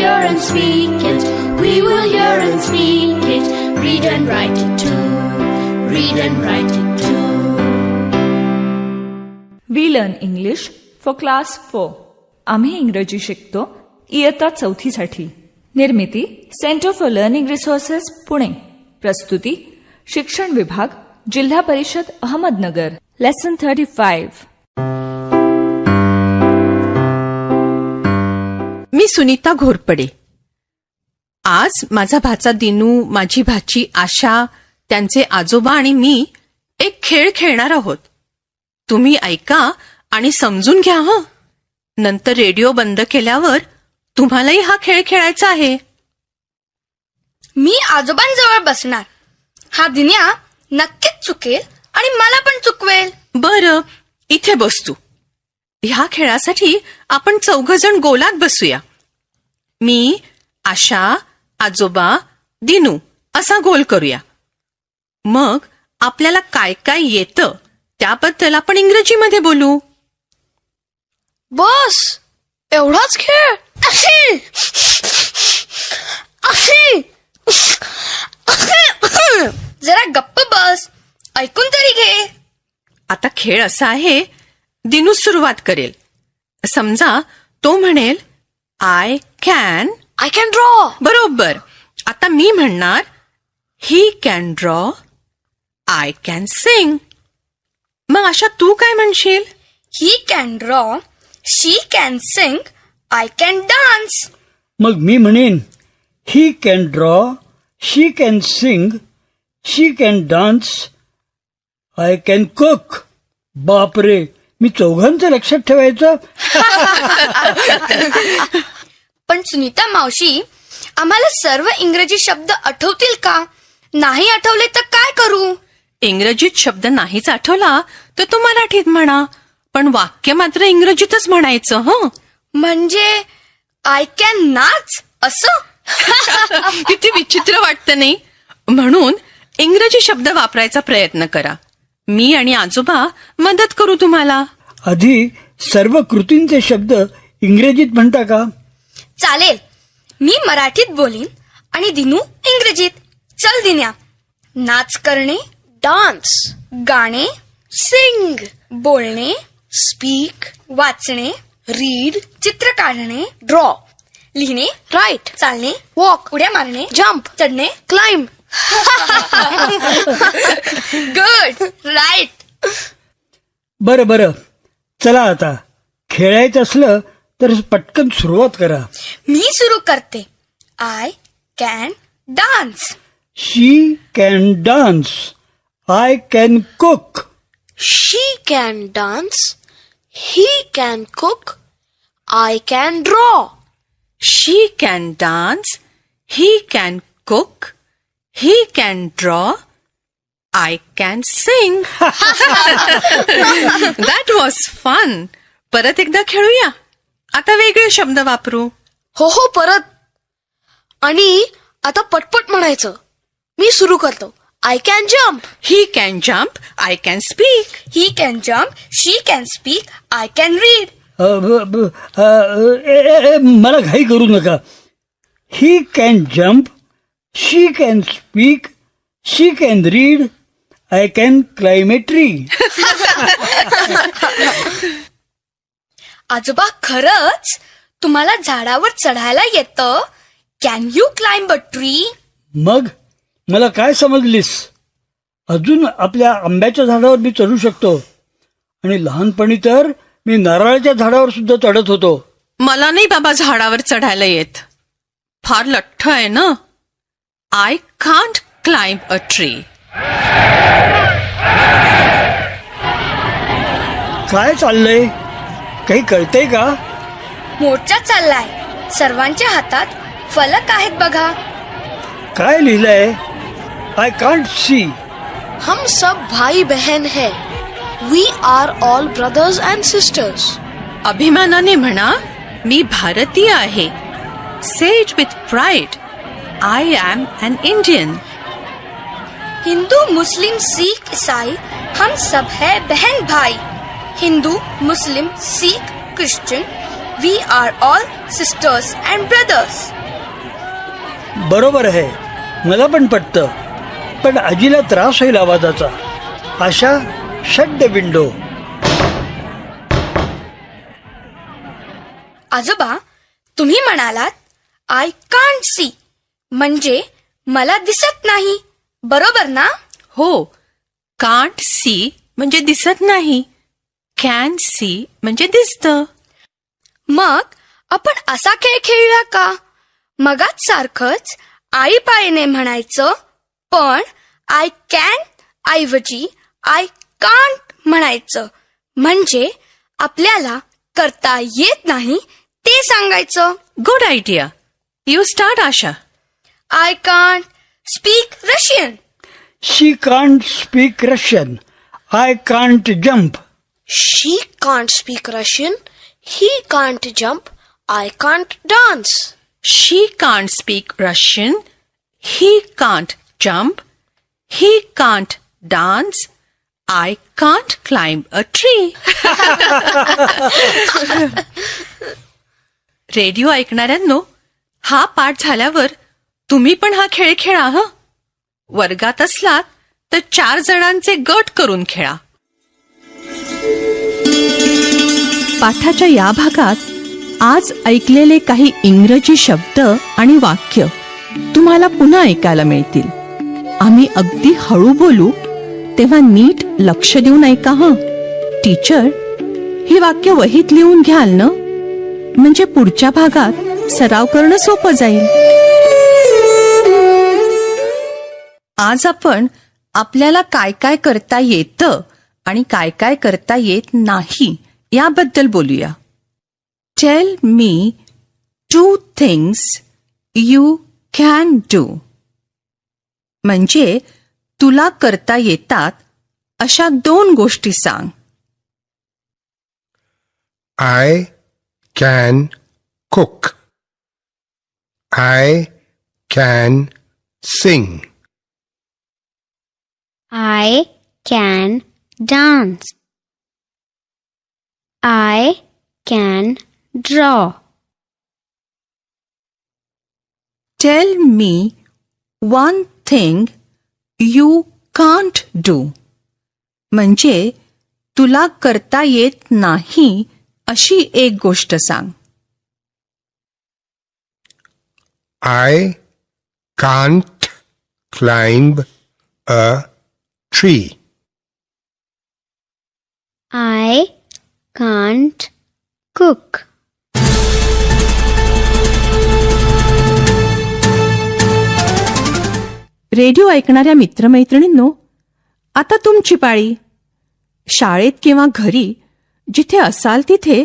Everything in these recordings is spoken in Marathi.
hear and speak it. We will hear and speak it. Read and write it too. Read and write it too. We learn English for class 4. आम्ही इंग्रजी शिकतो इयत्ता 4थी साठी. निर्मिती centre for learning resources Pune. प्रस्तुती शिक्षण विभाग जिल्हा परिषद अहमदनगर. लेसन 35. मी सुनीता घोरपडे. आज माझा भाचा दिनू, माझी भाची आशा, त्यांचे आजोबा आणि मी एक खेळ खेळणार आहोत. तुम्ही ऐका आणि समजून घ्या हं. नंतर रेडिओ बंद केल्यावर तुम्हालाही हा खेळ खेळायचा आहे. मी आजोबांजवळ बसणार. हा दिन्या नक्कीच चुकेल आणि मला पण चुकवेल. बरं, इथे बस तू. ह्या खेळासाठी आपण 4 जण गोलात बसूया. मी, आशा, आजोबा, दिनू असा गोल करूया. मग आपल्याला काय काय येतं त्याबद्दल आपण इंग्रजीमध्ये बोलू. बस एवढाच खेळ. जरा गप्प बस, ऐकून तरी घे. आता खेळ असा आहे, दिनू सुरुवात करेल. समजा तो म्हणेल आय कॅन ड्रॉ. बरोबर. आता मी म्हणणार ही can draw, I can Singh. मग अशा तू काय म्हणशील? ही can draw, she can sing, I can dance. मग मी म्हणेन ही can draw, she can sing, she can dance, I can cook. बापरे, मी 4घांचं लक्षात ठेवायचं. पण सुनीता मावशी, आम्हाला सर्व इंग्रजी शब्द आठवतील का? नाही आठवले तर काय करू? इंग्रजीत शब्द नाहीच आठवला तर तो मराठीत म्हणा, पण वाक्य मात्र इंग्रजीतच म्हणायचं. हं. म्हणजे आय कॅन नाच असं? किती विचित्र वाटतं नाही? म्हणून इंग्रजी शब्द वापरायचा प्रयत्न करा. मी आणि आजोबा मदत करू तुम्हाला. आधी सर्व कृतींचे शब्द इंग्रजीत म्हणता का? चालेल. मी मराठीत बोलीन आणि दिनू इंग्रजीत. चल दिन्या. नाच करणे, डान्स. गाणे, सिंग. बोलणे, स्पीक. वाचणे, रीड. चित्र काढणे, ड्रॉ. लिहिणे, राईट. चालणे, वॉक. उड्या मारणे, जम्प. चढणे, क्लाइंब. Good, right. बरं बरं, चला आता खेळायचं असलं तर पटकन सुरुवात करा. मी सुरू करते. I can dance. She can dance, I can cook. She can dance, he can cook, I can draw. She can dance, he can cook, he can draw, I can sing. That was fun. परत एकदा खेळूया. आता वेगळे शब्द वापरू. हो परत. आणि आता पटपट म्हणायचं. मी सुरू करतो. I can jump. He can jump, I can speak. He can jump, she can speak, I can read. मला घाई करू नका. He can jump, she can speak, she can read, I can climb a tree. आजोबा, खरंच तुम्हाला झाडावर चढायला येतं? Can you climb a tree? मग मला काय समजलीस? अजून आपल्या आंब्याच्या झाडावर मी चढू शकतो. आणि लहानपणी तर मी नारळाच्या झाडावर सुद्धा चढत होतो. मला नाही बाबा झाडावर चढायला येत. फार लठ्ठ आहे ना. I can't climb a tree. काय चाललंय? काही कळतंय का? मोर्चा चाललाय. सर्वांच्या हातात फलक आहेत बघा. काय लिहिलंय? I can't see. हम सब भाई बहन है. We are all brothers and sisters. अभिमानाने म्हणा, मी भारतीय आहे. Say it with pride. I am an Indian. हिंदू, मुस्लिम, सिख, ईसाई हम सब है बहन भाई. हिंदू, मुस्लिम, Sikh, Christian we are all sisters and brothers. बरोबर आहे, मला पण पटतं. पण आजीला त्रास होईल आवाजाचा. आशा, शट द विंडो. आजोबा, तुम्ही म्हणालात आय कांट सी, म्हणजे मला दिसत नाही, बरोबर ना? हो, कांट सी म्हणजे दिसत नाही, कॅन सी म्हणजे दिसतं. मग आपण असा खेळ खेळूया का? मगाच सारखंच आई पाळीने म्हणायचं, पण आय कॅन ऐवजी आय कांट म्हणायचं. म्हणजे आपल्याला करता येत नाही ते सांगायचं. Good idea. You start, Asha. I can't speak Russian. She can't speak Russian. I can't jump. She can't speak Russian. He can't jump. I can't dance. She can't speak Russian. He can't jump. He can't dance. I can't climb a tree. Radio ऐकणाऱ्यांनो, हा पाठ झाल्यावर तुम्ही पण हा खेळ खेळा. हं, वर्गात असलात तर 4 जणांचे गट करून खेळा. पाठाच्या या भागात आज ऐकलेले काही इंग्रजी शब्द आणि वाक्य तुम्हाला पुन्हा ऐकायला मिळतील. आम्ही अगदी हळू बोलू, तेव्हा नीट लक्ष देऊन ऐका. हं, टीचर, ही वाक्य वहीत लिहून घ्याल ना, म्हणजे पुढच्या भागात सराव करणं सोपं जाईल. आज आपण आपल्याला काय काय करता येतं आणि काय काय करता येत नाही याबद्दल बोलूया. Tell me 2 things you can do. म्हणजे तुला करता येतात अशा 2 गोष्टी सांग. I can cook. I can sing. I can dance. I can draw. Tell me 1 thing you can't do. म्हणजे तुला करता येत नाही अशी एक गोष्ट सांग. I can't climb a tree. I can't cook. Radio ऐकणाऱ्या मित्रमैत्रिणींनो, आता तुमची पाळी. शाळेत किंवा घरी जिथे असाल तिथे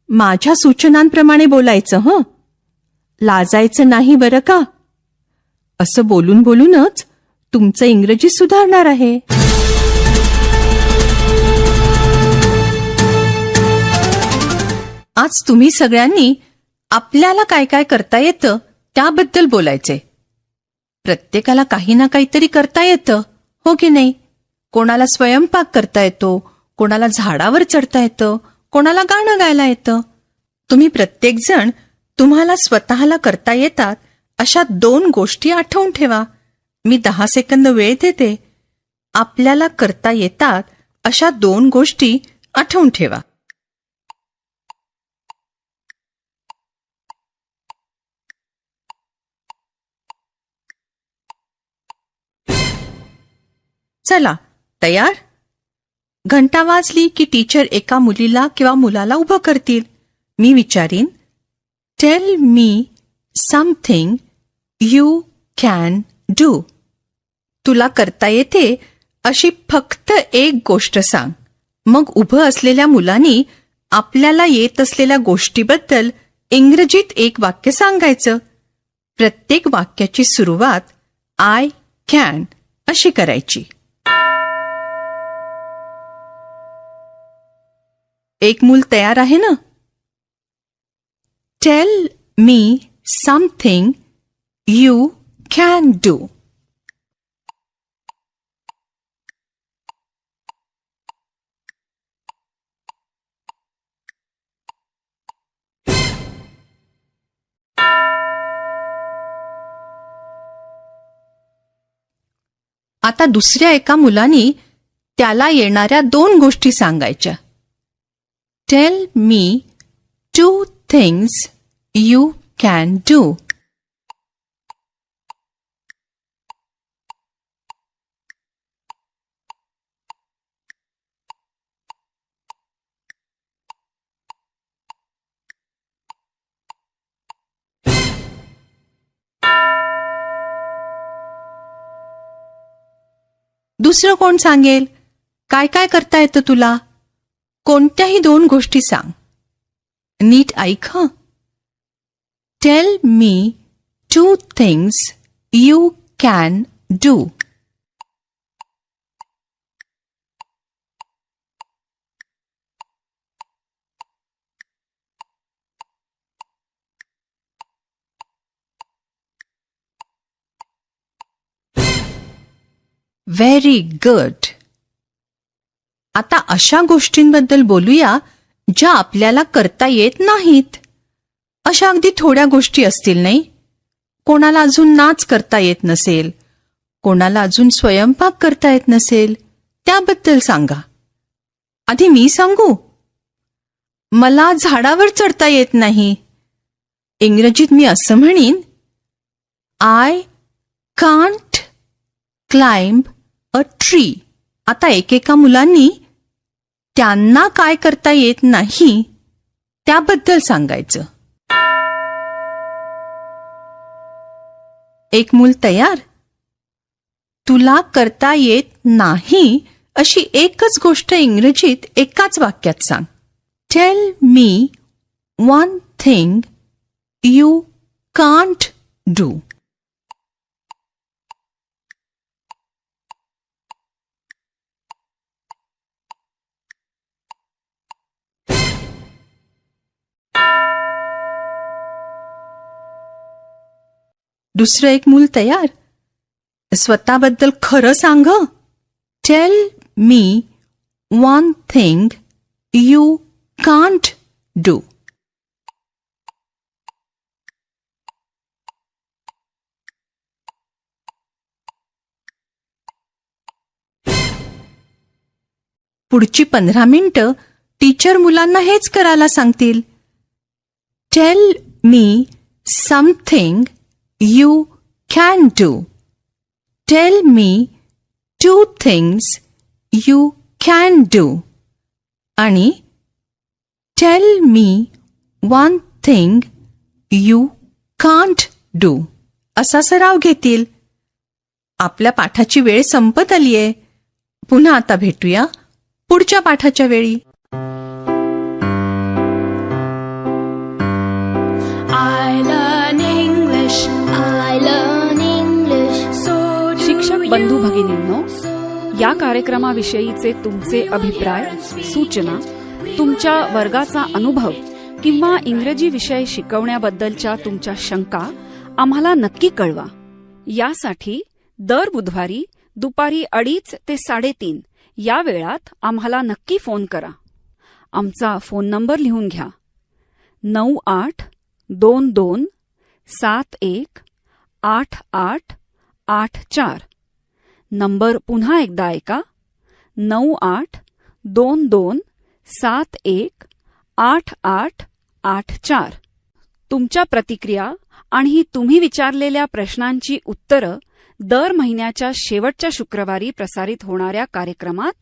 माझ्या सूचनांप्रमाणे बोलायचं. हं, लाजायचं नाही बरं का. असं बोलून बोलूनच तुमचं इंग्रजी सुधारणार आहे. आज तुम्ही सगळ्यांनी आपल्याला काय काय करता येतं त्याबद्दल बोलायचे. प्रत्येकाला काही ना काहीतरी करता येतं, हो की नाही? कोणाला स्वयंपाक करता येतो, कोणाला झाडावर चढता येतं, कोणाला गाणं गायला येतं. तुम्ही प्रत्येकजण तुम्हाला स्वतःला करता येतात अशा 2 गोष्टी आठवून ठेवा. मी 10 सेकंद वेळ देते. आपल्याला करता येतात अशा 2 गोष्टी आठवून ठेवा. चला, तयार? घंटा वाजली की टीचर एका मुलीला किंवा मुलाला उभं करतील. मी विचारीन, tell me something you can do. तुला करता येते अशी फक्त एक गोष्ट सांग. मग उभं असलेल्या मुलांनी आपल्याला येत असलेल्या गोष्टीबद्दल इंग्रजीत एक वाक्य सांगायचं. प्रत्येक वाक्याची सुरुवात आय कॅन अशी करायची. एक मूल तयार आहे ना? Tell me something you can do. आता दुसऱ्या एका मुलाने त्याला येणाऱ्या 2 गोष्टी सांगायच्या. Tell me 2 things you can do. दुसरं कोण सांगेल? काय काय करता येतं तुला? कोणत्याही 2 गोष्टी सांग. नीट ऐक हं. Tell me 2 things you can do. Very good. आता अशा गोष्टींबद्दल बोलूया ज्या आपल्याला करता येत नाहीत. अशा अगदी थोड्या गोष्टी असतील नाही? कोणाला अजून नाच करता येत नसेल, कोणाला अजून स्वयंपाक करता येत नसेल, त्याबद्दल सांगा. आधी मी सांगू? मला झाडावर चढता येत नाही. इंग्रजीत मी असं म्हणीन, I can't climb a tree. आता एकेका मुलांनी त्यांना काय करता येत नाही त्याबद्दल सांगायचं. एक मूल तयार? तुला करता येत नाही अशी एकच गोष्ट इंग्रजीत एकाच वाक्यात सांग. Tell me 1 thing you can't do. दुसरं एक मूल तयार? स्वतःबद्दल खरं सांग. Tell me 1 thing you can't do. पुढची 15 मिनिटं टीचर मुलांना हेच करायला सांगतील. Tell me something you can do. Tell me 2 things you can do. आणि tell me 1 thing you can't do. असा सराव घेतील. आपल्या पाठाची वेळ संपत आलीये. पुन्हा आता भेटूया पुढच्या पाठाच्या वेळी. शिक्षक बंधू भगिनींनो, या कार्यक्रमाविषयीचे तुमचे अभिप्राय, सूचना, तुमच्या वर्गाचा अनुभव किंवा इंग्रजी विषय शिकवण्याबद्दलच्या तुमच्या शंका आम्हाला नक्की कळवा. यासाठी दर बुधवारी दुपारी 2:30 ते 3:30 या वेळात आम्हाला नक्की फोन करा. आमचा फोन नंबर लिहून घ्या. 9822718884. नंबर पुन्हा एकदा ऐका. 9822718884. तुमच्या प्रतिक्रिया आणि तुम्ही विचारलेल्या प्रश्नांची उत्तरं दर महिन्याच्या शेवटच्या शुक्रवारी प्रसारित होणाऱ्या कार्यक्रमात